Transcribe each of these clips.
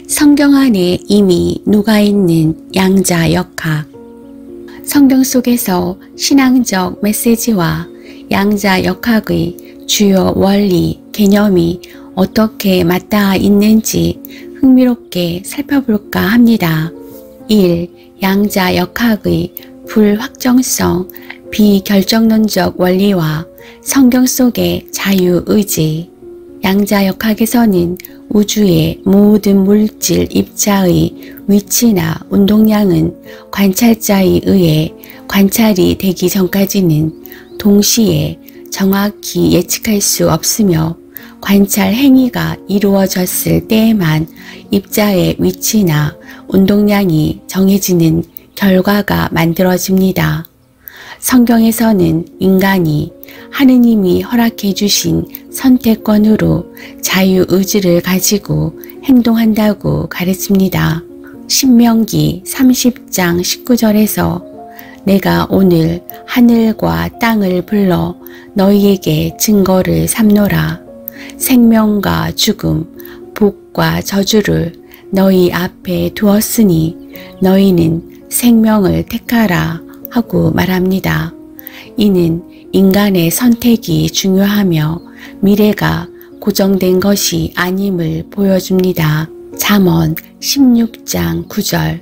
성경 안에 이미 녹아있는 양자역학. 성경 속에서 신앙적 메시지와 양자역학의 주요 원리, 개념이 어떻게 맞닿아 있는지 흥미롭게 살펴볼까 합니다. 1. 양자역학의 불확정성, 비결정론적 원리와 성경 속의 자유의지. 양자역학에서는 우주의 모든 물질 입자의 위치나 운동량은 관찰자에 의해 관찰이 되기 전까지는 동시에 정확히 예측할 수 없으며 관찰 행위가 이루어졌을 때에만 입자의 위치나 운동량이 정해지는 결과가 만들어집니다. 성경에서는 인간이 하느님이 허락해 주신 선택권으로 자유의지를 가지고 행동한다고 가르칩니다. 신명기 30장 19절에서 내가 오늘 하늘과 땅을 불러 너희에게 증거를 삼노라. 생명과 죽음, 복과 저주를 너희 앞에 두었으니 너희는 생명을 택하라 하고 말합니다. 이는 인간의 선택이 중요하며 미래가 고정된 것이 아님을 보여줍니다. 잠언 16장 9절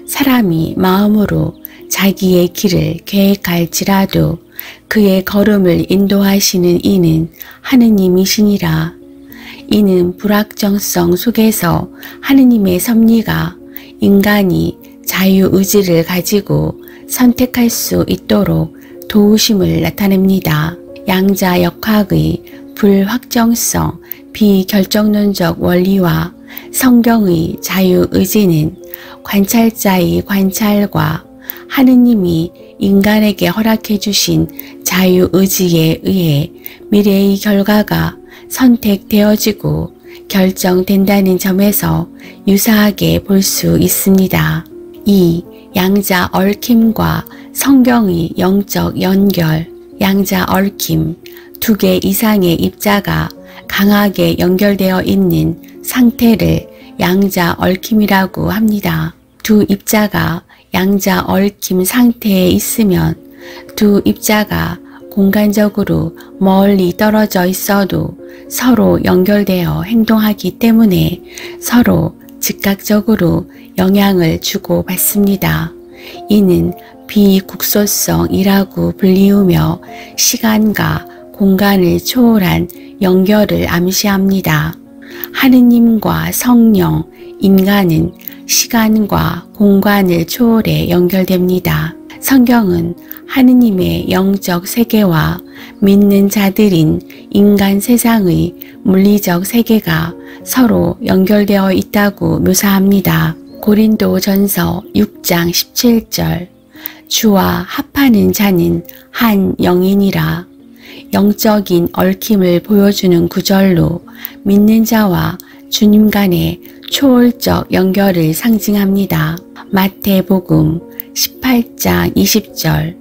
사람이 마음으로 자기의 길을 계획할지라도 그의 걸음을 인도하시는 이는 하느님이시니라. 이는 불확정성 속에서 하느님의 섭리가 인간이 자유의지를 가지고 선택할 수 있도록 도우심을 나타냅니다. 양자역학의 불확정성, 비결정론적 원리와 성경의 자유의지는 관찰자의 관찰과 하느님이 인간에게 허락해 주신 자유의지에 의해 미래의 결과가 선택되어지고 결정된다는 점에서 유사하게 볼 수 있습니다. 2. 양자 얽힘과 성경의 영적 연결. 양자 얽힘, 두 개 이상의 입자가 강하게 연결되어 있는 상태를 양자 얽힘이라고 합니다. 두 입자가 양자 얽힘 상태에 있으면 두 입자가 공간적으로 멀리 떨어져 있어도 서로 연결되어 행동하기 때문에 서로 즉각적으로 영향을 주고받습니다. 이는 비국소성이라고 불리우며 시간과 공간을 초월한 연결을 암시합니다. 하느님과 성령, 인간은 시간과 공간을 초월해 연결됩니다. 성경은 하느님의 영적 세계와 믿는 자들인 인간 세상의 물리적 세계가 서로 연결되어 있다고 묘사합니다. 고린도전서 6장 17절 주와 합하는 자는 한 영이니라. 영적인 얽힘을 보여주는 구절로 믿는 자와 주님 간의 초월적 연결을 상징합니다. 마태복음 18장 20절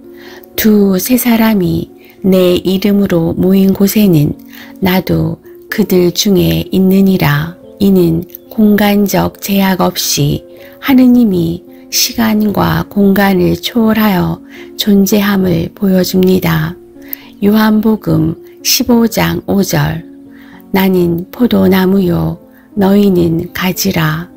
두세 사람이 내 이름으로 모인 곳에는 나도 그들 중에 있느니라. 이는 공간적 제약 없이 하느님이 시간과 공간을 초월하여 존재함을 보여줍니다. 요한복음 15장 5절 나는 포도나무요 너희는 가지라.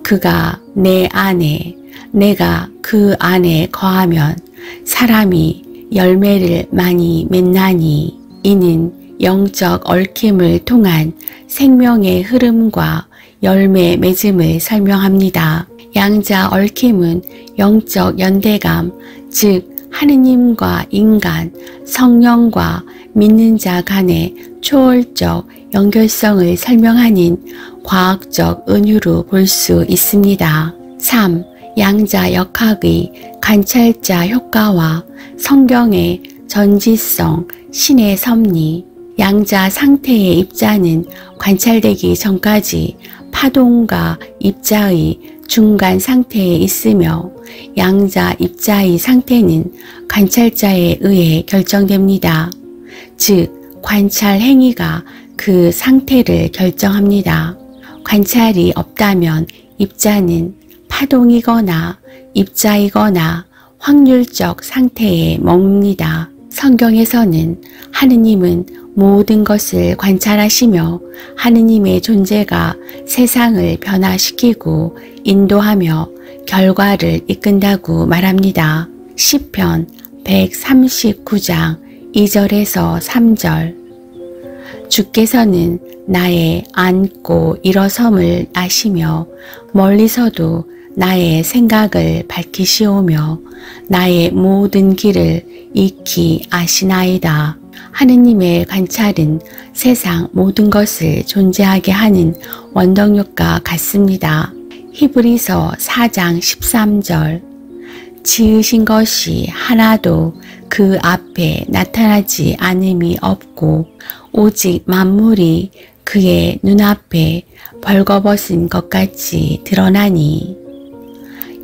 그가 내 안에 내가 그 안에 거하면 사람이 열매를 많이 맺나니. 이는 영적 얽힘을 통한 생명의 흐름과 열매 맺음을 설명합니다. 양자 얽힘은 영적 연대감, 즉 하느님과 인간, 성령과 믿는 자 간의 초월적 연결성을 설명하는 과학적 은유로 볼 수 있습니다. 3. 양자역학의 관찰자 효과와 성경의 전지성, 신의 섭리. 양자 상태의 입자는 관찰되기 전까지 파동과 입자의 중간 상태에 있으며 양자 입자의 상태는 관찰자에 의해 결정됩니다. 즉 관찰 행위가 그 상태를 결정합니다. 관찰이 없다면 입자는 파동이거나 입자이거나 확률적 상태에 머뭅니다. 성경에서는 하느님은 모든 것을 관찰하시며 하느님의 존재가 세상을 변화시키고 인도하며 결과를 이끈다고 말합니다. 시편 139장 2절에서 3절. 주께서는 나의 앉고 일어섬을 아시며 멀리서도 나의 생각을 밝히시오며 나의 모든 길을 익히 아시나이다. 하느님의 관찰은 세상 모든 것을 존재하게 하는 원동력과 같습니다. 히브리서 4장 13절. 지으신 것이 하나도 그 앞에 나타나지 않음이 없고 오직 만물이 그의 눈앞에 벌거벗은 것 같이 드러나니.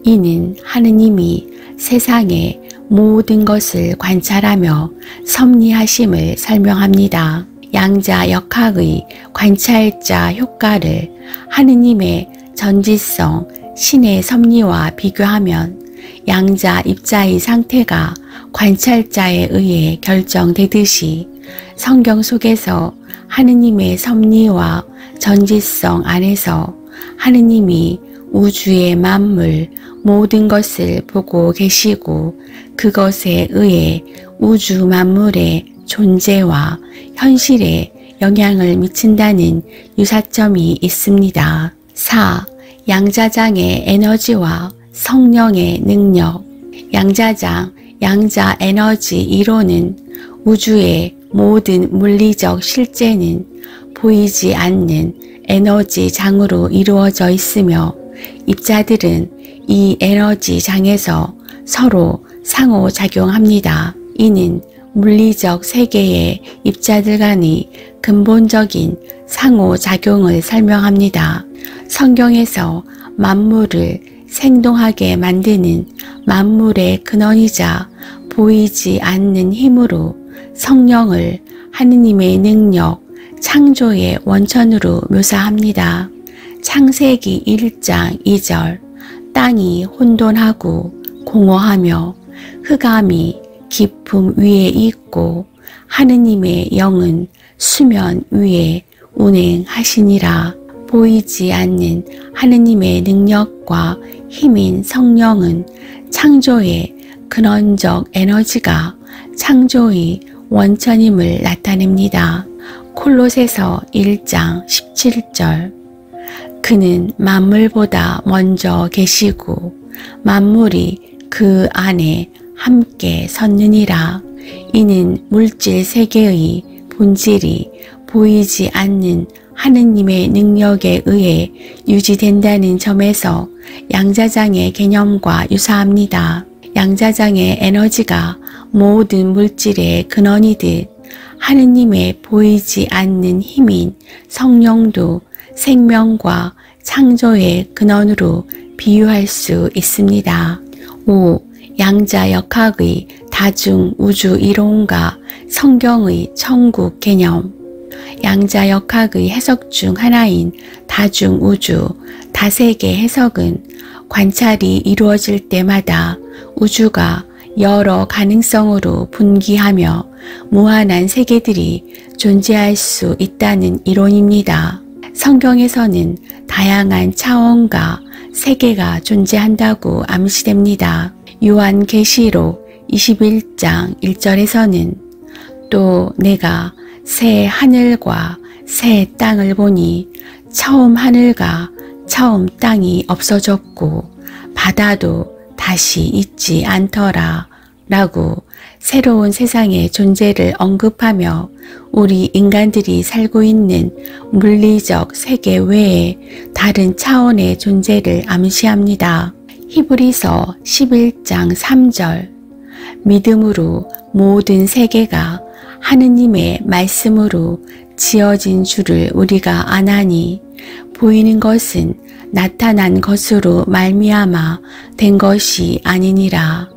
이는 하느님이 세상의 모든 것을 관찰하며 섭리하심을 설명합니다. 양자역학의 관찰자 효과를 하느님의 전지성, 신의 섭리와 비교하면 양자 입자의 상태가 관찰자에 의해 결정되듯이 성경 속에서 하느님의 섭리와 전지성 안에서 하느님이 우주의 만물 모든 것을 보고 계시고 그것에 의해 우주 만물의 존재와 현실에 영향을 미친다는 유사점이 있습니다. 4. 양자장의 에너지와 성령의 능력. 양자장, 양자 에너지 이론은 우주의 모든 물리적 실제는 보이지 않는 에너지 장으로 이루어져 있으며 입자들은 이 에너지 장에서 서로 상호작용합니다. 이는 물리적 세계의 입자들 간의 근본적인 상호작용을 설명합니다. 성경에서 만물을 생동하게 만드는 만물의 근원이자 보이지 않는 힘으로 성령을 하느님의 능력, 창조의 원천으로 묘사합니다. 창세기 1장 2절. 땅이 혼돈하고 공허하며 흑암이 깊음 위에 있고 하느님의 영은 수면 위에 운행하시니라. 보이지 않는 하느님의 능력과 힘인 성령은 창조의 근원적 에너지가 창조의 원천임을 나타냅니다. 콜로새서 1장 17절. 그는 만물보다 먼저 계시고 만물이 그 안에 함께 섰느니라. 이는 물질 세계의 본질이 보이지 않는 하느님의 능력에 의해 유지된다는 점에서 양자장의 개념과 유사합니다. 양자장의 에너지가 모든 물질의 근원이듯 하느님의 보이지 않는 힘인 성령도 생명과 창조의 근원으로 비유할 수 있습니다. 5. 양자역학의 다중우주 이론과 성경의 천국 개념. 양자역학의 해석 중 하나인 다중우주, 다세계 해석은 관찰이 이루어질 때마다 우주가 여러 가능성으로 분기하며 무한한 세계들이 존재할 수 있다는 이론입니다. 성경에서는 다양한 차원과 세계가 존재한다고 암시됩니다. 요한계시록 21장 1절에서는 또 내가 새 하늘과 새 땅을 보니 처음 하늘과 처음 땅이 없어졌고 바다도 다시 있지 않더라 라고 새로운 세상의 존재를 언급하며 우리 인간들이 살고 있는 물리적 세계 외에 다른 차원의 존재를 암시합니다. 히브리서 11장 3절. 믿음으로 모든 세계가 하느님의 말씀으로 지어진 줄을 우리가 아나니 보이는 것은 나타난 것으로 말미암아 된 것이 아니니라.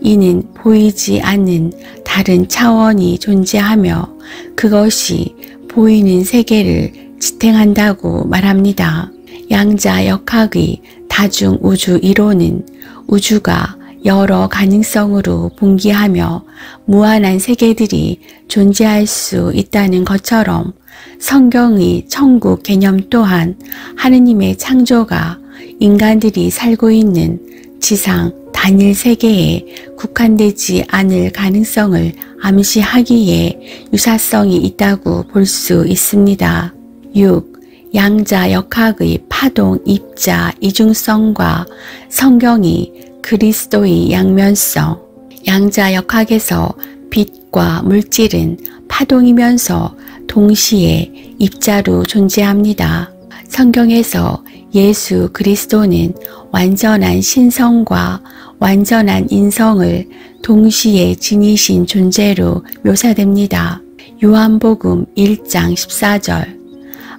이는 보이지 않는 다른 차원이 존재하며 그것이 보이는 세계를 지탱한다고 말합니다. 양자 역학의 다중 우주 이론은 우주가 여러 가능성으로 분기하며 무한한 세계들이 존재할 수 있다는 것처럼 성경의 천국 개념 또한 하느님의 창조가 인간들이 살고 있는 지상 단일 세계에 국한되지 않을 가능성을 암시하기에 유사성이 있다고 볼 수 있습니다. 6. 양자 역학의 파동 입자 이중성과 성경이 그리스도의 양면성. 양자 역학에서 빛과 물질은 파동이면서 동시에 입자로 존재합니다. 성경에서 예수 그리스도는 완전한 신성과 완전한 인성을 동시에 지니신 존재로 묘사됩니다. 요한복음 1장 14절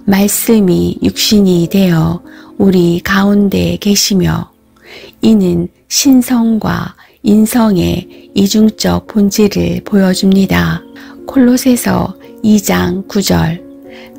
말씀이 육신이 되어 우리 가운데 계시며 이는 신성과 인성의 이중적 본질을 보여줍니다. 콜로새서 2장 9절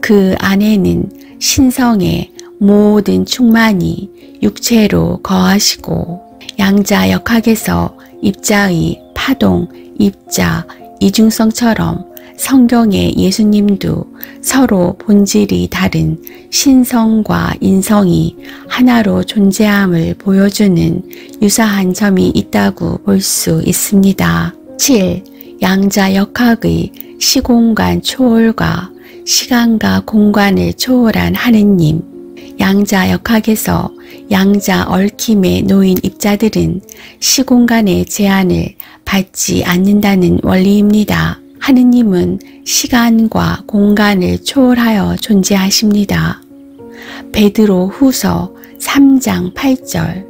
그 안에는 신성의 모든 충만이 육체로 거하시고 양자 역학에서 입자의 파동, 입자, 이중성처럼 성경의 예수님도 서로 본질이 다른 신성과 인성이 하나로 존재함을 보여주는 유사한 점이 있다고 볼 수 있습니다. 7. 양자 역학의 시공간 초월과 시간과 공간을 초월한 하느님. 양자 역학에서 양자 얽힘에 놓인 입자들은 시공간의 제한을 받지 않는다는 원리입니다. 하느님은 시간과 공간을 초월하여 존재하십니다. 베드로 후서 3장 8절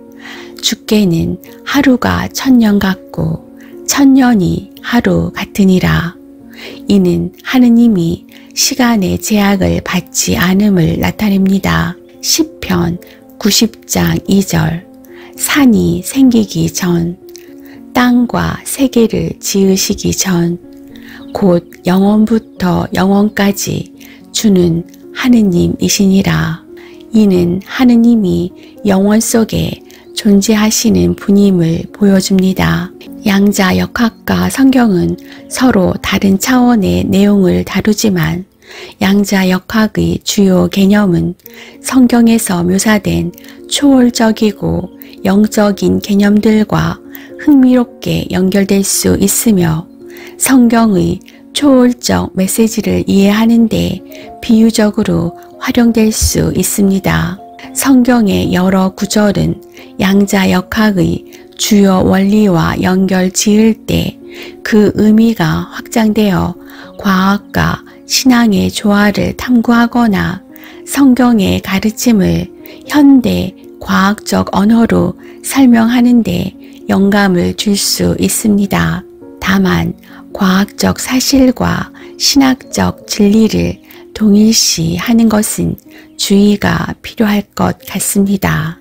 주께는 하루가 1000년 같고 1000년이 하루 같으니라. 이는 하느님이 시간의 제약을 받지 않음을 나타냅니다. 시편 90장 2절 산이 생기기 전 땅과 세계를 지으시기 전 곧 영원부터 영원까지 주는 하느님이시니라. 이는 하느님이 영원 속에 존재하시는 분임을 보여줍니다. 양자 역학과 성경은 서로 다른 차원의 내용을 다루지만 양자 역학의 주요 개념은 성경에서 묘사된 초월적이고 영적인 개념들과 흥미롭게 연결될 수 있으며 성경의 초월적 메시지를 이해하는 데 비유적으로 활용될 수 있습니다. 성경의 여러 구절은 양자 역학의 주요 원리와 연결 지을 때 그 의미가 확장되어 과학과 신앙의 조화를 탐구하거나 성경의 가르침을 현대 과학적 언어로 설명하는 데 영감을 줄 수 있습니다. 다만 과학적 사실과 신학적 진리를 동일시 하는 것은 주의가 필요할 것 같습니다.